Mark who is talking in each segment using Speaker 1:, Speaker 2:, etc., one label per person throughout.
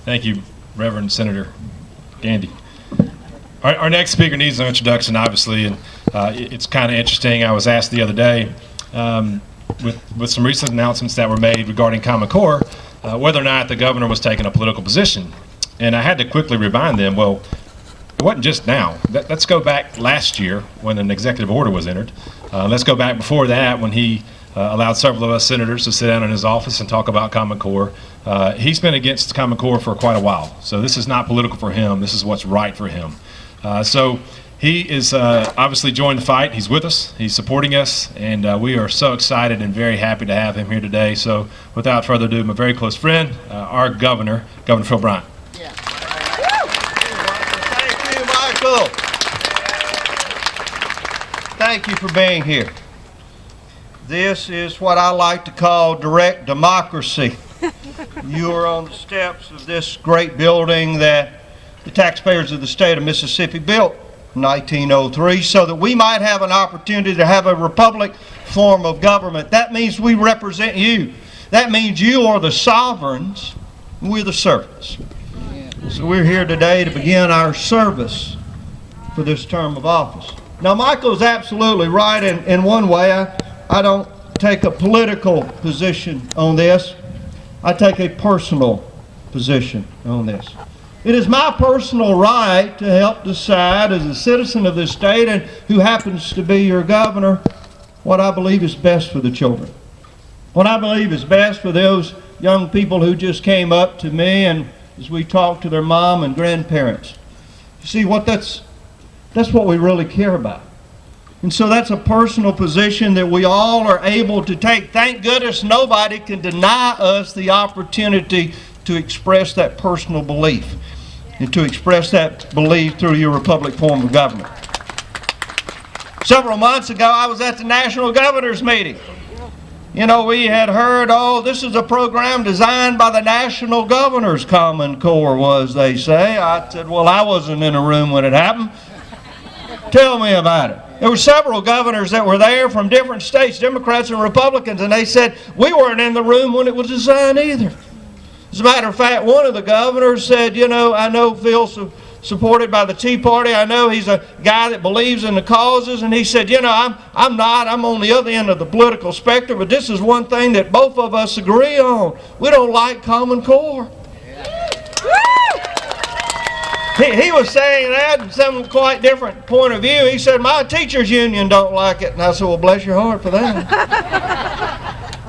Speaker 1: Thank you, Reverend Senator Gandy. Our next speaker needs no introduction, obviously, and it's kind of interesting. I was asked the other day, with some recent announcements that were made regarding Common Core, whether or not the governor was taking a political position. And I had to quickly remind them, well, it wasn't just now. Let's go back last year when an executive order was entered. Let's go back before that when he allowed several of us senators to sit down in his office and talk about Common Core. He's been against Common Core for quite a while. So this is not political for him. This is what's right for him. So he is obviously joined the fight. He's with us. He's supporting us. And we are so excited and very happy to have him here today. So without further ado, my very close friend, our governor, Governor Phil Bryant.
Speaker 2: Yeah. Thank you, Michael. Thank you for being here. This is what I like to call direct democracy. You are on the steps of this great building that the taxpayers of the state of Mississippi built in 1903 so that we might have an opportunity to have a republic form of government. That means we represent you. That means you are the sovereigns, and we're the servants. So we're here today to begin our service for this term of office. Now, Michael's absolutely right in one way. I don't take a political position on this. I take a personal position on this. It is my personal right to help decide as a citizen of this state and who happens to be your governor what I believe is best for the children. What I believe is best for those young people who just came up to me and as we talked to their mom and grandparents. You see, that's what we really care about. And so that's a personal position that we all are able to take. Thank goodness nobody can deny us the opportunity to express that personal belief and to express that belief through your republic form of government. Several months ago, I was at the National Governors Meeting. You know, we had heard, oh, this is a program designed by the National Governors Common Core, was they say. I said, well, I wasn't in a room when it happened. Tell me about it. There were several governors that were there from different states, Democrats and Republicans, and they said, we weren't in the room when it was designed either. As a matter of fact, one of the governors said, you know, I know Phil's supported by the Tea Party. I know he's a guy that believes in the causes, and he said, you know, I'm on the other end of the political spectrum, but this is one thing that both of us agree on. We don't like Common Core. He was saying that in some quite different point of view. He said, my teachers union don't like it. And I said, well, bless your heart for that.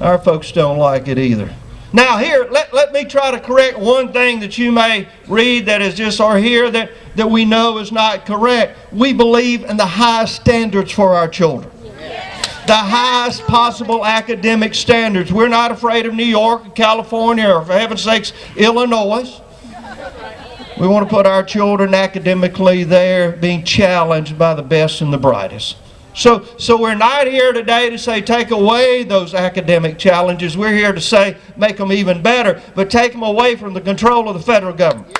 Speaker 2: Our folks don't like it either. Now here, let me try to correct one thing that you may read that is just or hear that we know is not correct. We believe in the highest standards for our children. The highest possible academic standards. We're not afraid of New York or California or, for heaven's sakes, Illinois. We want to put our children academically there, being challenged by the best and the brightest. So we're not here today to say take away those academic challenges. We're here to say make them even better, but take them away from the control of the federal government.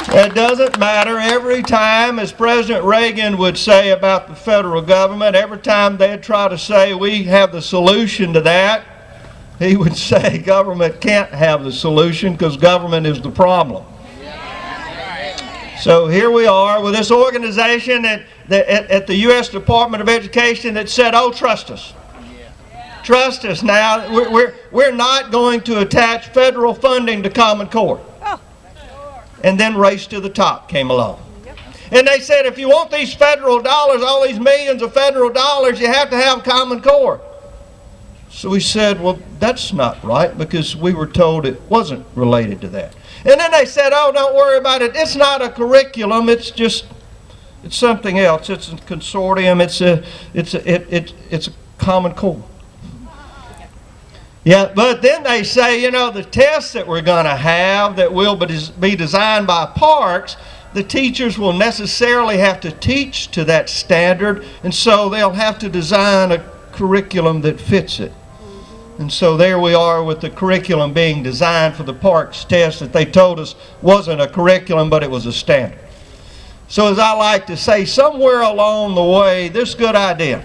Speaker 2: It doesn't matter. Every time, as President Reagan would say about the federal government, every time they'd try to say we have the solution to that, he would say government can't have the solution because government is the problem. So here we are with this organization at the U.S. Department of Education that said, oh, trust us. Trust us now. We're not going to attach federal funding to Common Core. And then Race to the Top came along. And they said, if you want these federal dollars, all these millions of federal dollars, you have to have Common Core. So we said, well, that's not right because we were told it wasn't related to that. And then they said, oh, don't worry about it. It's not a curriculum. It's something else. It's a consortium. It's a Common Core. Yeah, but then they say, you know, the tests that we're going to have that will be designed by parks, the teachers will necessarily have to teach to that standard, and so they'll have to design a curriculum that fits it. And so there we are with the curriculum being designed for the parks test that they told us wasn't a curriculum, but it was a standard. So as I like to say, somewhere along the way, this good idea,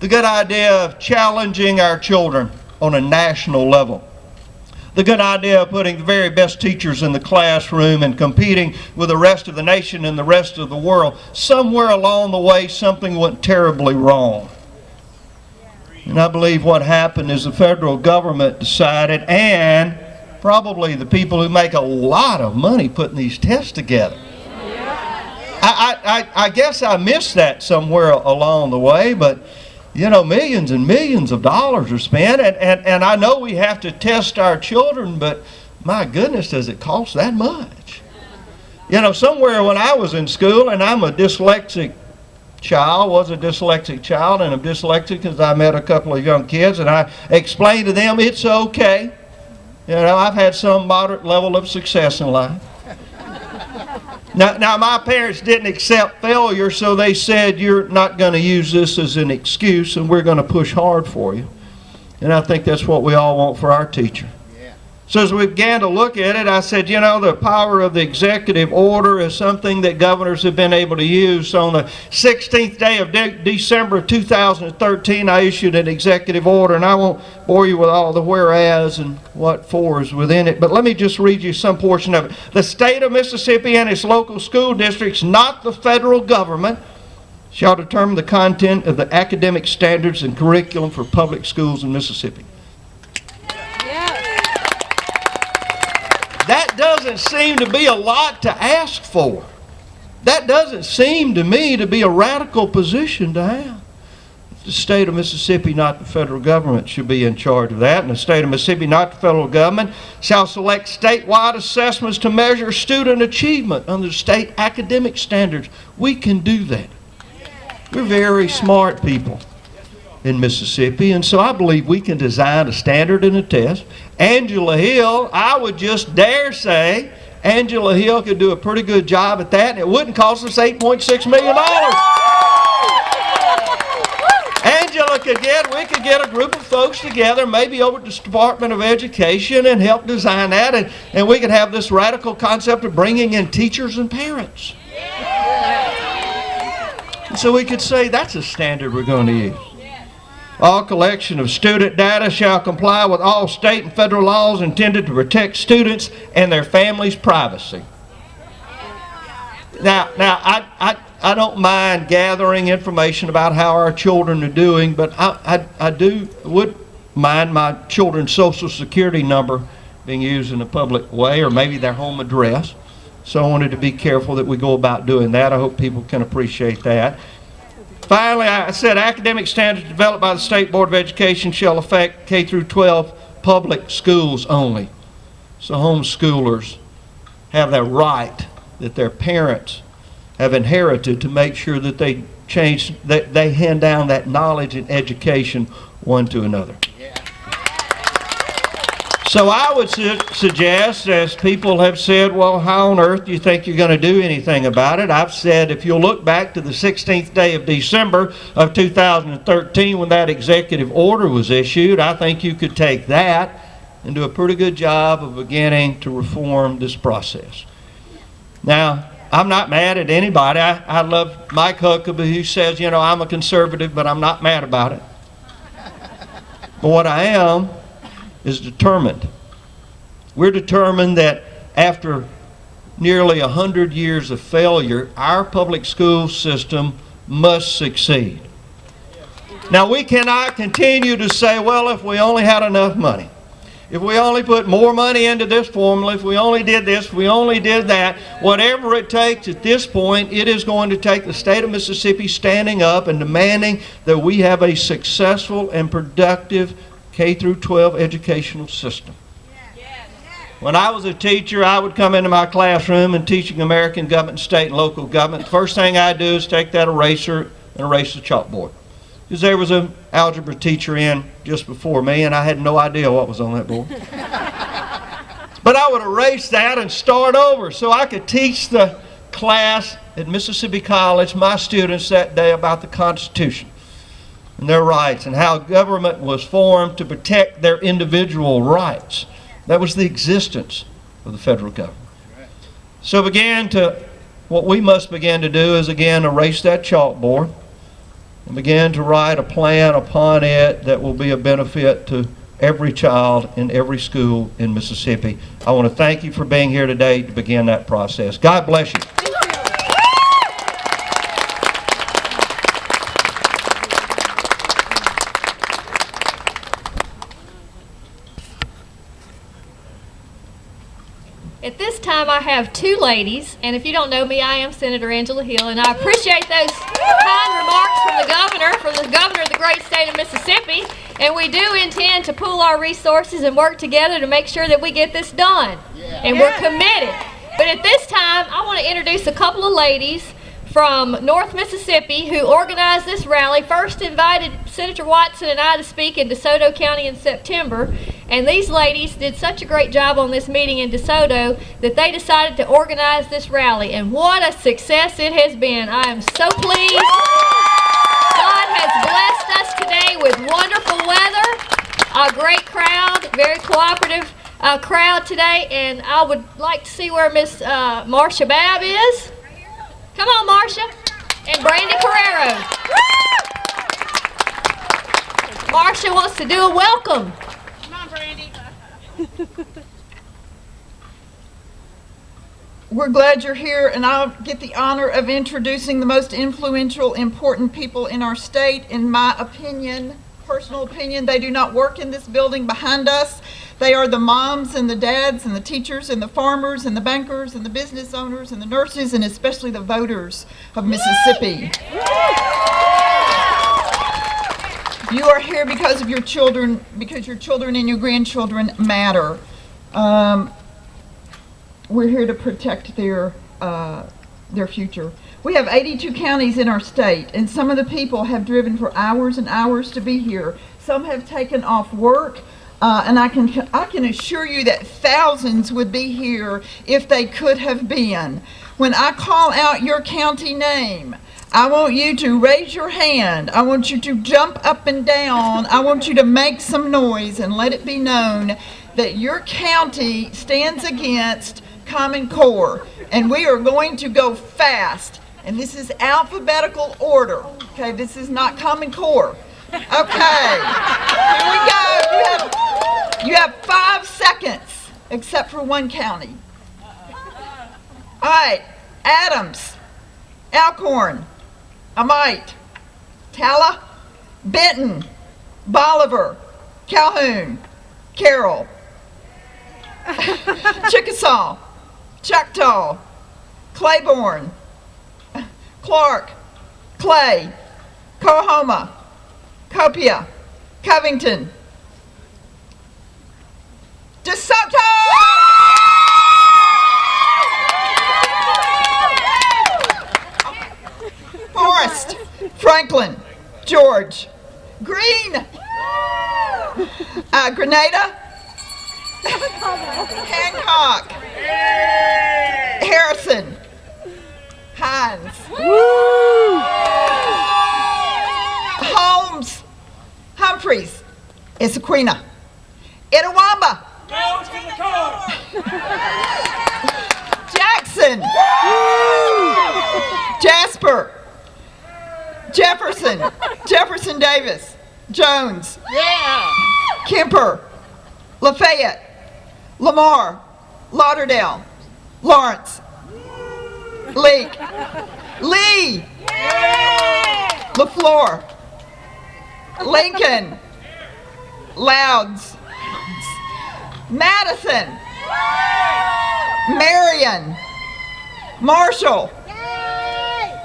Speaker 2: the good idea of challenging our children on a national level. The good idea of putting the very best teachers in the classroom and competing with the rest of the nation and the rest of the world, somewhere along the way something went terribly wrong. And I believe what happened is the federal government decided, and probably the people who make a lot of money putting these tests together. I guess I missed that somewhere along the way, but you know, millions and millions of dollars are spent, and I know we have to test our children, but my goodness, does it cost that much? You know, somewhere when I was in school, and I'm a dyslexic child, was a dyslexic child, and I'm dyslexic because I met a couple of young kids, and I explained to them it's okay. You know, I've had some moderate level of success in life. Now, my parents didn't accept failure, so they said, you're not going to use this as an excuse, and we're going to push hard for you. And I think that's what we all want for our teacher. So as we began to look at it, I said, you know, the power of the executive order is something that governors have been able to use. So on the 16th day of December of 2013, I issued an executive order, and I won't bore you with all the whereas and what for is within it, but let me just read you some portion of it. The state of Mississippi and its local school districts, not the federal government, shall determine the content of the academic standards and curriculum for public schools in Mississippi. That doesn't seem to be a lot to ask for. That doesn't seem to me to be a radical position to have. The state of Mississippi, not the federal government, should be in charge of that. And the state of Mississippi, not the federal government, shall select statewide assessments to measure student achievement under state academic standards. We can do that. We're very smart people in Mississippi, and so I believe we can design a standard and a test. Angela Hill, I would just dare say, Angela Hill could do a pretty good job at that, and it wouldn't cost us $8.6 million. Angela we could get a group of folks together, maybe over at the Department of Education, and help design that, and we could have this radical concept of bringing in teachers and parents. And so we could say that's a standard we're going to use. All collection of student data shall comply with all state and federal laws intended to protect students and their families' privacy. Now, I don't mind gathering information about how our children are doing, but I would mind my children's social security number being used in a public way, or maybe their home address. So I wanted to be careful that we go about doing that. I hope people can appreciate that. Finally, I said academic standards developed by the State Board of Education shall affect K through 12 public schools only. So homeschoolers have that right that their parents have inherited to make sure that they hand down that knowledge and education one to another. So I would suggest, as people have said, well, how on earth do you think you're going to do anything about it? I've said if you'll look back to the 16th day of December of 2013 when that executive order was issued, I think you could take that and do a pretty good job of beginning to reform this process. Now, I'm not mad at anybody. I love Mike Huckabee, who says, you know, I'm a conservative, but I'm not mad about it. But what I am is determined. We're determined that after nearly 100 years of failure, our public school system must succeed. Now, we cannot continue to say, well, if we only had enough money, if we only put more money into this formula, if we only did this, if we only did that, whatever it takes at this point, it is going to take the state of Mississippi standing up and demanding that we have a successful and productive K through 12 educational system. When I was a teacher, I would come into my classroom and teaching American government, state and local government. The first thing I do is take that eraser and erase the chalkboard. Because there was an algebra teacher in just before me, and I had no idea what was on that board. But I would erase that and start over so I could teach the class at Mississippi College, my students that day, about the Constitution and their rights and how government was formed to protect their individual rights. That was the existence of the federal government. So what we must begin to do is again erase that chalkboard and begin to write a plan upon it that will be a benefit to every child in every school in Mississippi. I want to thank you for being here today to begin that process. God bless you.
Speaker 3: At this time, I have two ladies, and if you don't know me, I am Senator Angela Hill, and I appreciate those kind remarks from the governor of the great state of Mississippi, and we do intend to pool our resources and work together to make sure that we get this done, and we're committed. But at this time, I want to introduce a couple of ladies from North Mississippi who organized this rally, first invited Senator Watson and I to speak in DeSoto County in September, and these ladies did such a great job on this meeting in DeSoto that they decided to organize this rally, and what a success it has been. I am so pleased. God has blessed us today with wonderful weather, a great crowd, very cooperative crowd today, and I would like to see where Miss Marcia Babb is. Come on, Marcia. And Brandy Carrero. Marcia wants to do a welcome.
Speaker 4: Come on, Brandy.
Speaker 5: We're glad you're here, and I'll get the honor of introducing the most influential, important people in our state. In my opinion, personal opinion, they do not work in this building behind us. They are the moms and the dads and the teachers and the farmers and the bankers and the business owners and the nurses and especially the voters of Mississippi. You are here because of your children, because your children and your grandchildren matter. We're here to protect their future. We have 82 counties in our state, and some of the people have driven for hours and hours to be here. Some have taken off work. And I can assure you that thousands would be here if they could have been. When I call out your county name, I want you to raise your hand. I want you to jump up and down. I want you to make some noise and let it be known that your county stands against Common Core. And we are going to go fast. And this is alphabetical order. Okay, this is not Common Core. Okay, here we go. You have 5 seconds, except for one county. All right, Adams, Alcorn, Amite, Talla, Benton, Bolivar, Calhoun, Carroll, Chickasaw, Choctaw, Claiborne, Clark, Clay, Coahoma, Copia, Covington, DeSoto! Forest, Franklin, George, Green, Grenada, Hancock, Harrison, Hines, Holmes, Humphreys, Issaquena, Itawamba, Jackson, Jasper, Jefferson Davis, Jones, Kemper, Lafayette, Lamar, Lauderdale, Lawrence, Leake, Lee, LaFleur, Lincoln, Louds, Madison, Marion, Marshall,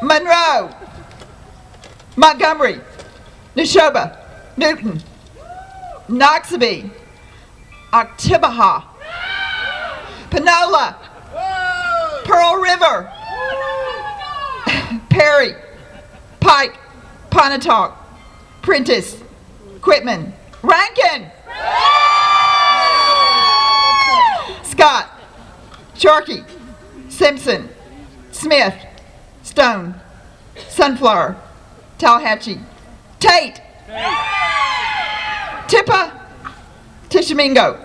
Speaker 5: Monroe, Montgomery, Neshoba, Newton, Noxubee, Oktibbeha, Panola, Pearl River, Perry, Pike, Pontotoc, Prentice, Quitman, Rankin, Scott, Sharkey, Simpson, Smith, Stone, Sunflower, Tallahatchie, Tate, Tippa, Tishomingo,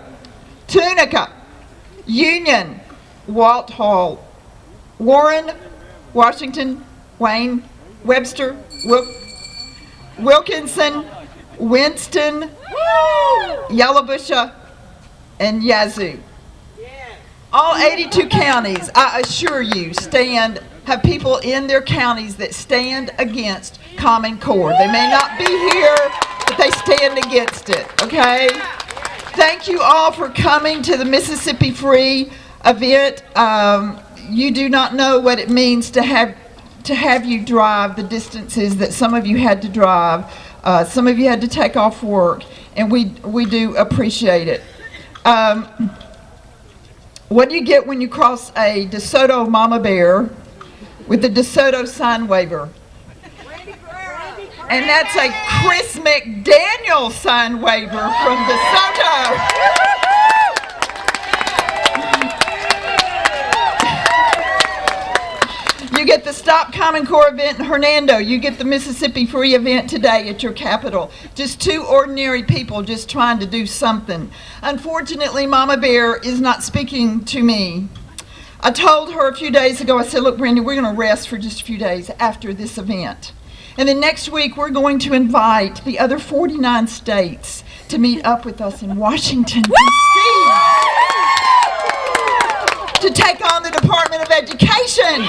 Speaker 5: Tunica, Union, Walthall, Warren, Washington, Wayne, Webster, Wilkinson, Winston, Yellowbusha, and Yazoo. All 82 counties, I assure you, have people in their counties that stand against Common Core. They may not be here, but they stand against it, okay? Thank you all for coming to the Mississippi Free event. You do not know what it means to have you drive the distances that some of you had to drive. Some of you had to take off work, and we do appreciate it. What do you get when you cross a DeSoto Mama Bear with the DeSoto sign waiver? And that's a Chris McDaniel sign waiver from DeSoto. You get the Stop Common Core event in Hernando. You get the Mississippi Free event today at your capital. Just two ordinary people just trying to do something. Unfortunately, Mama Bear is not speaking to me. I told her a few days ago, I said, look, Brandy, we're going to rest for just a few days after this event. And then next week, we're going to invite the other 49 states to meet up with us in Washington, D.C. to take on the Department of Education.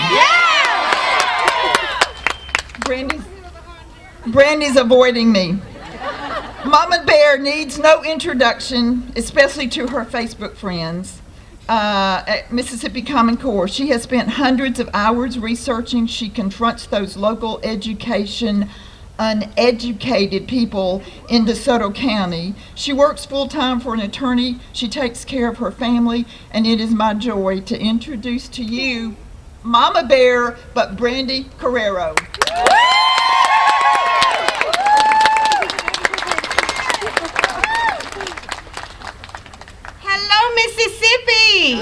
Speaker 5: Brandy's avoiding me. Mama Bear needs no introduction, especially to her Facebook friends at Mississippi Common Core. She has spent hundreds of hours researching. She confronts those local education uneducated people in DeSoto County. She works full-time for an attorney. She takes care of her family, and it is my joy to introduce to you Mama Bear, but Brandy Carrero.
Speaker 4: Hello, Mississippi!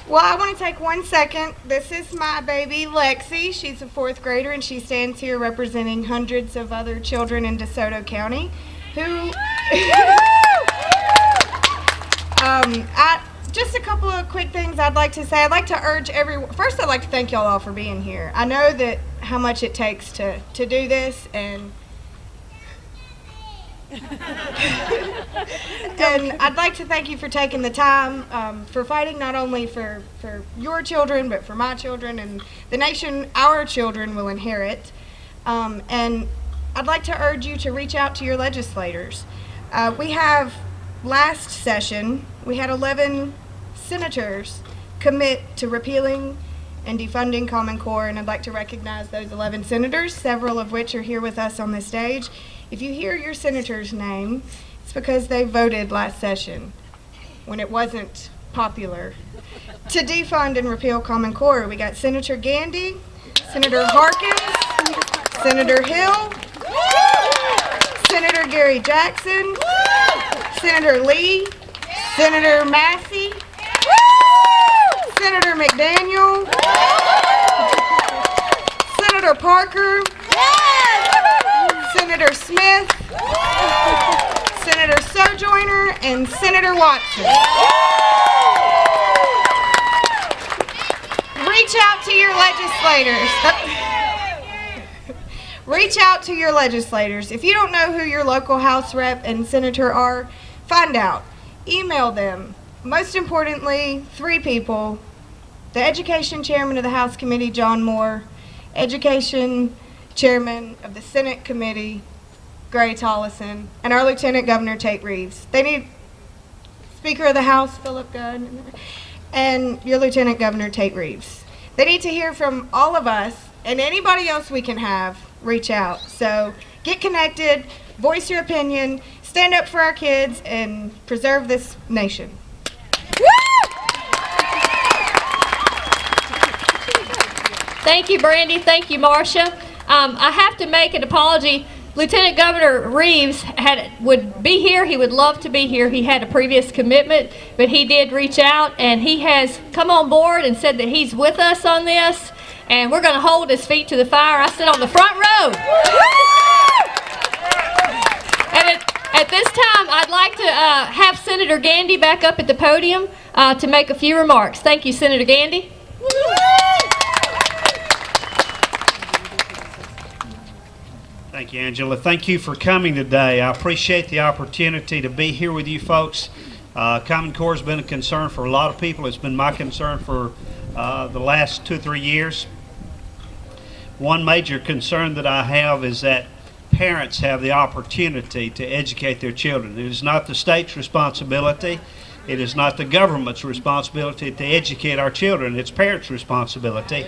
Speaker 4: Well, I want to take 1 second. This is my baby, Lexi. She's a 4th grader, and she stands here representing hundreds of other children in DeSoto County who... just a couple of quick things I'd like to say. I'd like to urge everyone... First, I'd like to thank y'all all for being here. I know that how much it takes to do this, and I'd like to thank you for taking the time, for fighting not only for your children, but for my children and the nation our children will inherit. And I'd like to urge you to reach out to your legislators. We have, last session, we had 11 senators commit to repealing and defunding Common Core, and I'd like to recognize those 11 senators, several of which are here with us on the stage. If you hear your senator's name, it's because they voted last session when it wasn't popular to defund and repeal Common Core. We got Senator Gandy, Senator Harkins, Senator Hill, Senator Gary Jackson, Senator Lee, Senator Massey, Senator McDaniel, Senator Parker, Senator Smith, Senator Sojourner, and Senator Watson. Reach out to your legislators. Reach out to your legislators. If you don't know who your local House rep and senator are, find out. Email them. Most importantly, 3 people. The Education Chairman of the House Committee, John Moore. Education Chairman of the Senate Committee, Gray Tollison, and our Lieutenant Governor, Tate Reeves. They need Speaker of the House, Philip Gunn, and your Lieutenant Governor, Tate Reeves. They need to hear from all of us and anybody else we can have reach out. So get connected, voice your opinion, stand up for our kids, and preserve this nation.
Speaker 3: Thank you, Brandy. Thank you, Marcia. I have to make an apology. Lieutenant Governor Reeves would be here. He would love to be here. He had a previous commitment, but he did reach out, and he has come on board and said that he's with us on this, and we're going to hold his feet to the fire. I sit on the front row. And at this time, I'd like to have Senator Gandy back up at the podium to make a few remarks. Thank you, Senator Gandy.
Speaker 6: Thank you, Angela. Thank you for coming today. I appreciate the opportunity to be here with you folks. Common Core has been a concern for a lot of people. It's been my concern for the last 2 or 3 years. One major concern that I have is that parents have the opportunity to educate their children. It is not the state's responsibility. It is not the government's responsibility to educate our children. It's parents' responsibility.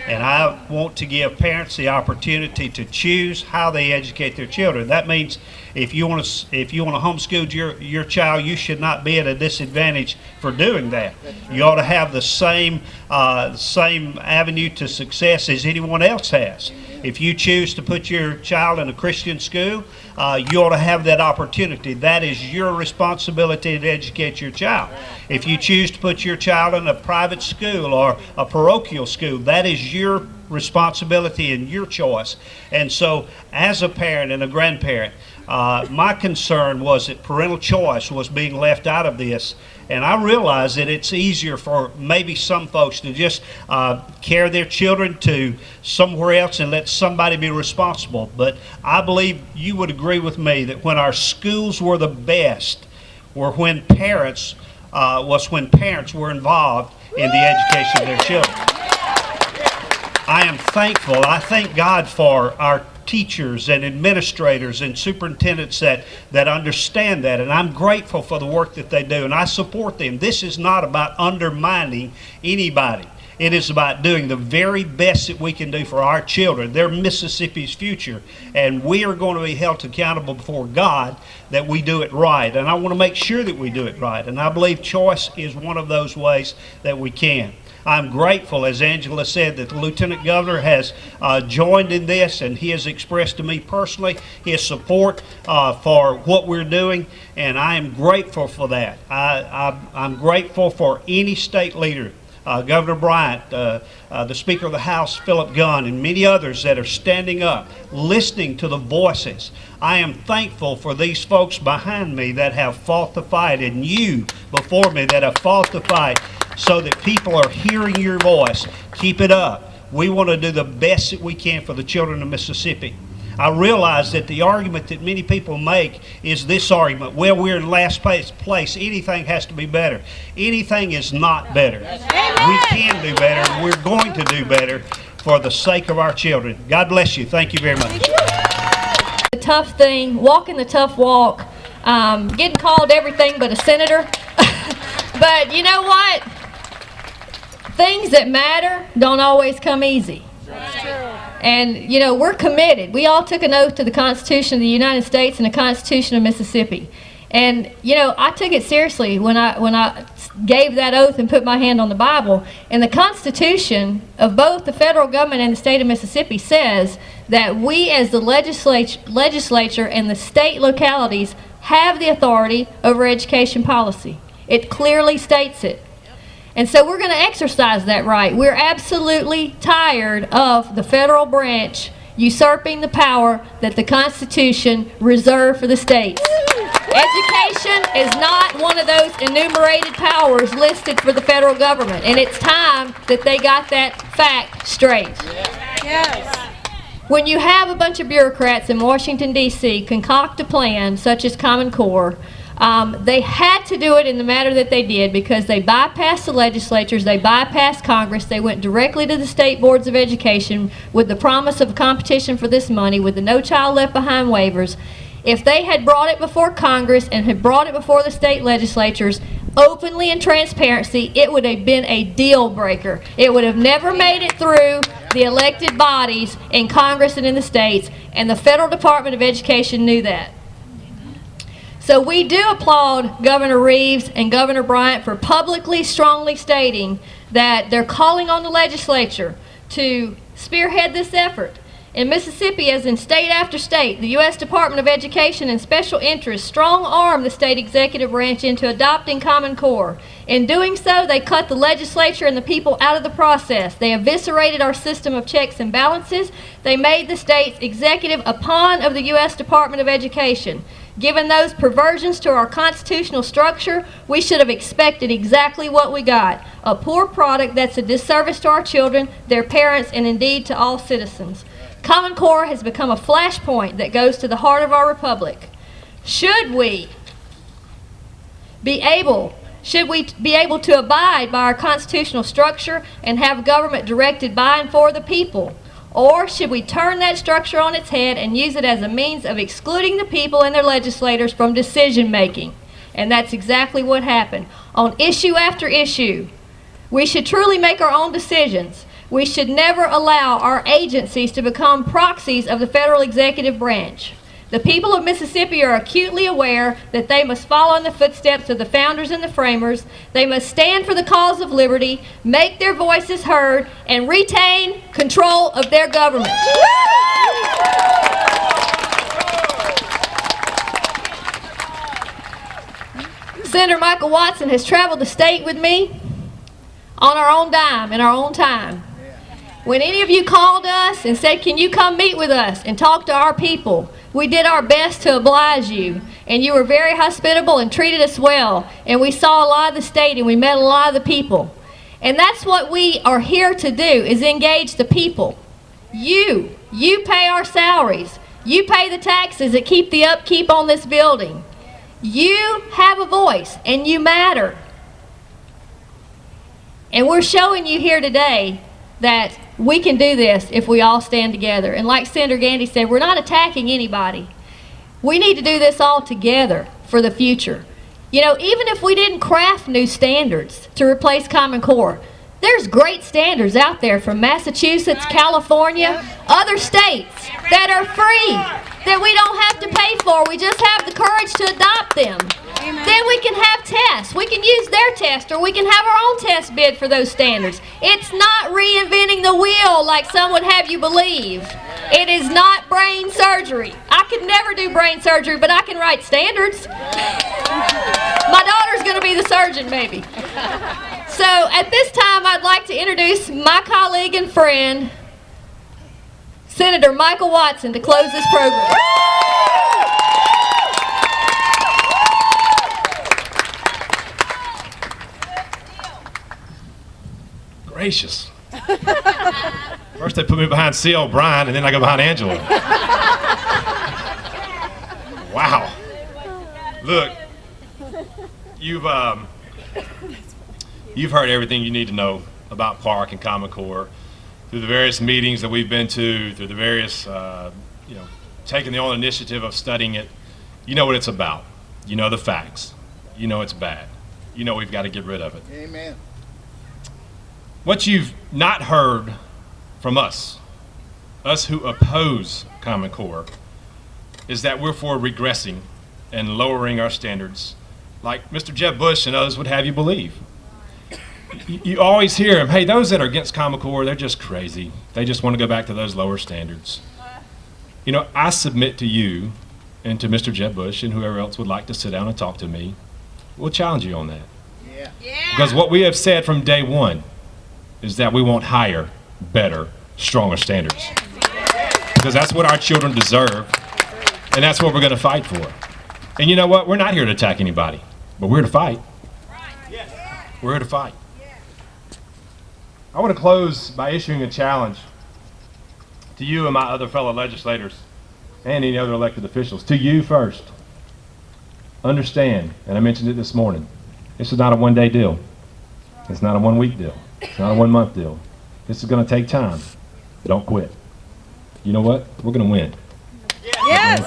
Speaker 6: And I want to give parents the opportunity to choose how they educate their children. That means if you want to homeschool your child, you should not be at a disadvantage for doing that. You ought to have the same avenue to success as anyone else has. If you choose to put your child in a Christian school, you ought to have that opportunity. That is your responsibility to educate your child. If you choose to put your child in a private school or a parochial school, that is your responsibility and your choice. And so, as a parent and a grandparent, my concern was that parental choice was being left out of this. And I realize that it's easier for maybe some folks to just carry their children to somewhere else and let somebody be responsible. But I believe you would agree with me that when our schools were the best were when parents were involved in the education of their children. I am thankful. I thank God for our teachers and administrators and superintendents that understand that, and I'm grateful for the work that they do, and I support them. This is not about undermining anybody. It is about doing the very best that we can do for our children. They're Mississippi's future, and we are going to be held accountable before God that we do it right, and I want to make sure that we do it right, and I believe choice is one of those ways that we can. I'm grateful, as Angela said, that the Lieutenant Governor has joined in this, and he has expressed to me personally his support for what we're doing, and I am grateful for that. I'm grateful for any state leader, Governor Bryant, the Speaker of the House, Philip Gunn, and many others that are standing up, listening to the voices. I am thankful for these folks behind me that have fought the fight, and you before me that have fought the fight, so that people are hearing your voice. Keep it up. We want to do the best that we can for the children of Mississippi. I realize that the argument that many people make is this argument: well, we're in last place. Anything has to be better. Anything is not better. We can do better, and we're going to do better for the sake of our children. God bless you. Thank you very much.
Speaker 3: The tough thing, walking the tough walk, getting called everything but a senator. But you know what? Things that matter don't always come easy. That's true. And, you know, we're committed. We all took an oath to the Constitution of the United States and the Constitution of Mississippi. And, you know, I took it seriously when I gave that oath and put my hand on the Bible. And the Constitution of both the federal government and the state of Mississippi says that we as the legislature and the state localities have the authority over education policy. It clearly states it. And so we're going to exercise that right. We're absolutely tired of the federal branch usurping the power that the Constitution reserved for the states. Education is not one of those enumerated powers listed for the federal government, and it's time that they got that fact straight. Yes. When you have a bunch of bureaucrats in Washington, D.C. concoct a plan such as Common Core, they had to do it in the manner that they did because they bypassed the legislatures, they bypassed Congress, they went directly to the state boards of education with the promise of competition for this money, with the No Child Left Behind waivers. If they had brought it before Congress and had brought it before the state legislatures openly and transparency, it would have been a deal breaker. It would have never made it through the elected bodies in Congress and in the states, and the Federal Department of Education knew that. So we do applaud Governor Reeves and Governor Bryant for publicly, strongly stating that they're calling on the legislature to spearhead this effort. In Mississippi, as in state after state, the U.S. Department of Education and special interests strong-arm the state executive branch into adopting Common Core. In doing so, they cut the legislature and the people out of the process. They eviscerated our system of checks and balances. They made the states executive a pawn of the U.S. Department of Education. Given those perversions to our constitutional structure, we should have expected exactly what we got: a poor product that's a disservice to our children, their parents, and indeed to all citizens. Common Core has become a flashpoint that goes to the heart of our republic. Should we be able to abide by our constitutional structure and have government directed by and for the people? Or should we turn that structure on its head and use it as a means of excluding the people and their legislators from decision making? And that's exactly what happened. On issue after issue, we should truly make our own decisions. We should never allow our agencies to become proxies of the federal executive branch. The people of Mississippi are acutely aware that they must follow in the footsteps of the founders and the framers. They must stand for the cause of liberty, make their voices heard, and retain control of their government. Senator Michael Watson has traveled the state with me on our own dime, in our own time. When any of you called us and said, can you come meet with us and talk to our people, we did our best to oblige you. And you were very hospitable and treated us well. And we saw a lot of the state and we met a lot of the people. And that's what we are here to do, is engage the people. You pay our salaries. You pay the taxes that keep the upkeep on this building. You have a voice and you matter. And we're showing you here today that we can do this if we all stand together. And like Senator Gandy said, we're not attacking anybody. We need to do this all together for the future. You know, even if we didn't craft new standards to replace Common Core, there's great standards out there from Massachusetts, California, other states that are free, that we don't have to pay for. We just have the courage to adopt them. Then we can have tests. We can use their test, or we can have our own test bid for those standards. It's not reinventing the wheel like some would have you believe. It is not brain surgery. I could never do brain surgery, but I can write standards. My daughter's going to be the surgeon, maybe. So at this time, I'd like to introduce my colleague and friend, Senator Michael Watson, to close this program.
Speaker 1: Gracious. First they put me behind C. O'Brien, and then I go behind Angela. Wow. Look, you've heard everything you need to know about Park and Common Core through the various meetings that we've been to, through the various, taking the own initiative of studying it. You know what it's about. You know the facts. You know it's bad. You know we've got to get rid of it.
Speaker 7: Amen.
Speaker 1: What you've not heard from us who oppose Common Core, is that we're for regressing and lowering our standards, like Mr. Jeb Bush and others would have you believe. You always hear them, hey, those that are against Common Core, they're just crazy. They just want to go back to those lower standards. You know, I submit to you and to Mr. Jeb Bush and whoever else would like to sit down and talk to me, we'll challenge you on that.
Speaker 7: Yeah.
Speaker 1: Because what we have said from day one is that we want higher, better, stronger standards. Because that's what our children deserve, and that's what we're going to fight for. And you know what? We're not here to attack anybody, but we're here to fight. We're here to fight. I want to close by issuing a challenge to you and my other fellow legislators and any other elected officials. To you first. Understand, and I mentioned it this morning, this is not a one-day deal. It's not a one-week deal. It's not a one-month deal. This is going to take time. Don't quit. You know what? We're going to win. Yes.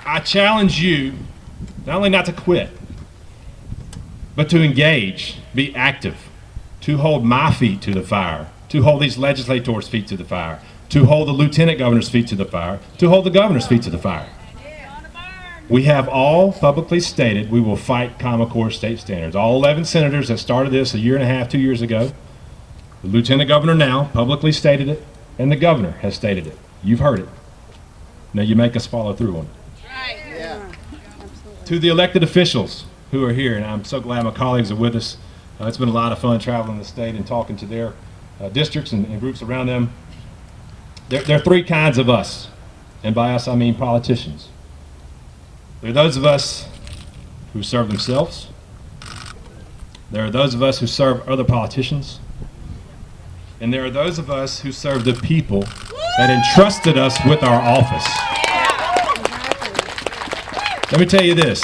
Speaker 1: I challenge you not only not to quit, but to engage, be active, to hold my feet to the fire, to hold these legislators' feet to the fire, to hold the lieutenant governor's feet to the fire, to hold the governor's feet to the fire. We have all publicly stated we will fight Common Core state standards. All 11 senators that started this a year and a half, 2 years ago. The lieutenant governor now publicly stated it, and the governor has stated it. You've heard it. Now you make us follow through on it.
Speaker 7: Yeah.
Speaker 1: To the elected officials who are here, and I'm so glad my colleagues are with us. It's been a lot of fun traveling the state and talking to their districts and groups around them. There are three kinds of us, and by us I mean politicians. There are those of us who serve themselves. There are those of us who serve other politicians. And there are those of us who serve the people that entrusted us with our office. Let me tell you this.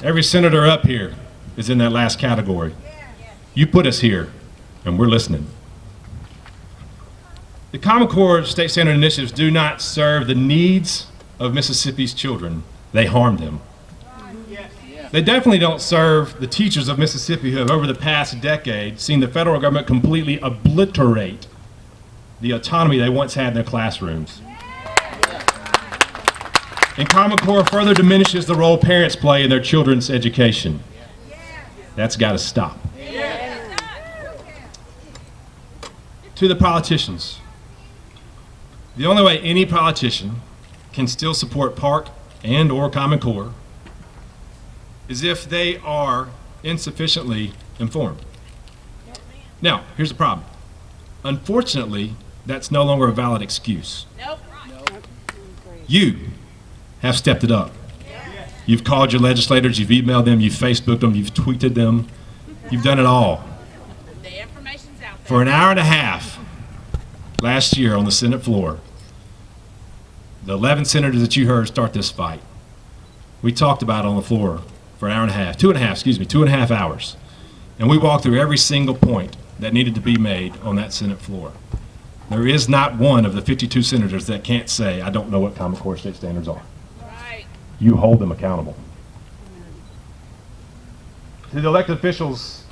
Speaker 1: Every senator up here is in that last category. You put us here, and we're listening. The Common Core State Standard Initiatives do not serve the needs of Mississippi's children. They harm them. They definitely don't serve the teachers of Mississippi who have, over the past decade, seen the federal government completely obliterate the autonomy they once had in their classrooms. And Common Core further diminishes the role parents play in their children's education. That's got to stop. To the politicians. The only way any politician can still support Park and or Common Core is if they are insufficiently informed. Now, here's the problem. Unfortunately, that's no longer a valid excuse. You have stepped it up. You've called your legislators, you've emailed them, you've Facebooked them, you've tweeted them. You've done it all.
Speaker 7: The information's out there.
Speaker 1: For an hour and a half last year on the Senate floor, the 11 senators that you heard start this fight, we talked about it on the floor for an hour and a half, 2.5 hours. And we walked through every single point that needed to be made on that Senate floor. There is not one of the 52 senators that can't say, I don't know what Common Core state standards are.
Speaker 7: Right.
Speaker 1: You hold them accountable. To the elected officials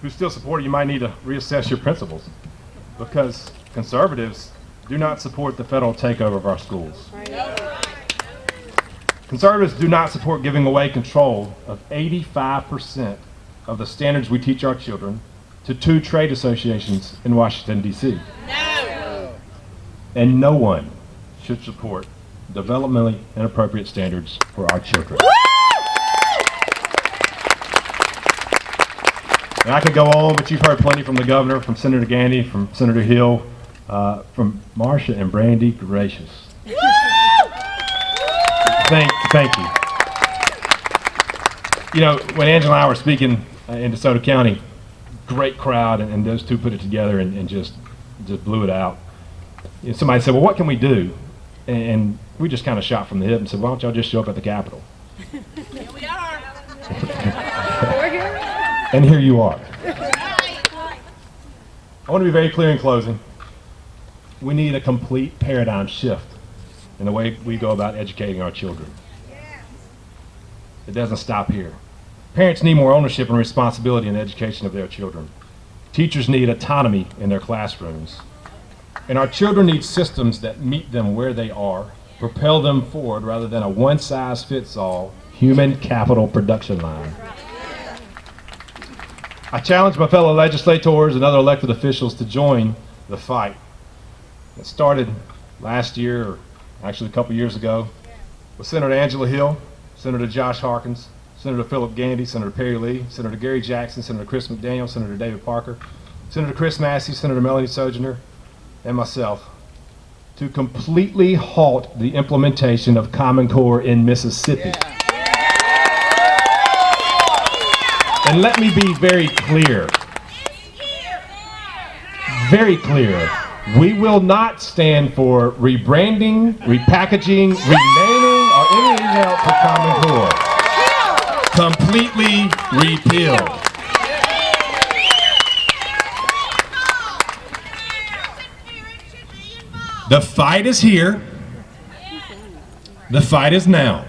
Speaker 1: who still support it, you might need to reassess your principles, because conservatives do not support the federal takeover of our schools. Conservatives do not support giving away control of 85% of the standards we teach our children to 2 trade associations in Washington, D.C.
Speaker 7: No.
Speaker 1: And no one should support developmentally inappropriate standards for our children. And I could go on, but you've heard plenty from the governor, from Senator Gandy, from Senator Hill, from Marcia and Brandy. Gracious. Thank you. You know, when Angela and I were speaking in DeSoto County, great crowd, and those two put it together and just blew it out. You know, somebody said, well, what can we do? And we just kind of shot from the hip and said, why don't y'all just show up at the Capitol?
Speaker 7: Here we are.
Speaker 1: And here you are. I want to be very clear in closing. We need a complete paradigm shift in the way we go about educating our children. It doesn't stop here. Parents need more ownership and responsibility in the education of their children. Teachers need autonomy in their classrooms. And our children need systems that meet them where they are, propel them forward rather than a one-size-fits-all human capital production line. I challenge my fellow legislators and other elected officials to join the fight. It started last year, or actually a couple years ago, with Senator Angela Hill, Senator Josh Harkins, Senator Philip Gandy, Senator Perry Lee, Senator Gary Jackson, Senator Chris McDaniel, Senator David Parker, Senator Chris Massey, Senator Melanie Sojourner, and myself, to completely halt the implementation of Common Core in Mississippi. And let me be very clear. Very clear. We will not stand for rebranding, repackaging, renaming, or anything else for Common Core. Completely repeal. The fight is here. The fight is now.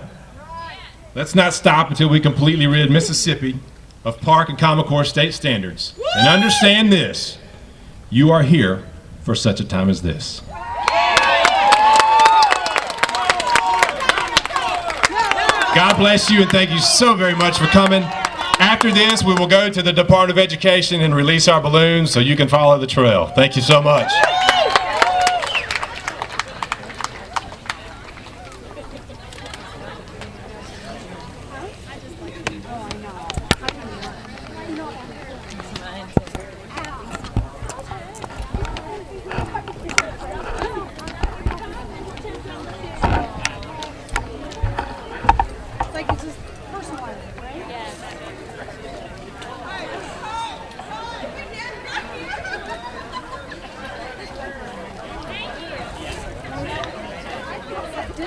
Speaker 1: Let's not stop until we completely rid Mississippi of Park and Common Core state standards. And understand this, you are here for such a time as this. God bless you, and thank you so very much for coming. After this, we will go to the Department of Education and release our balloons so you can follow the trail. Thank you so much.
Speaker 4: Oh,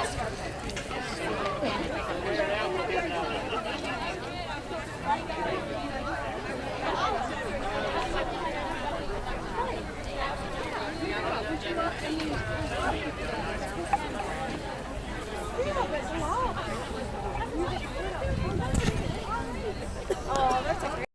Speaker 4: that's a great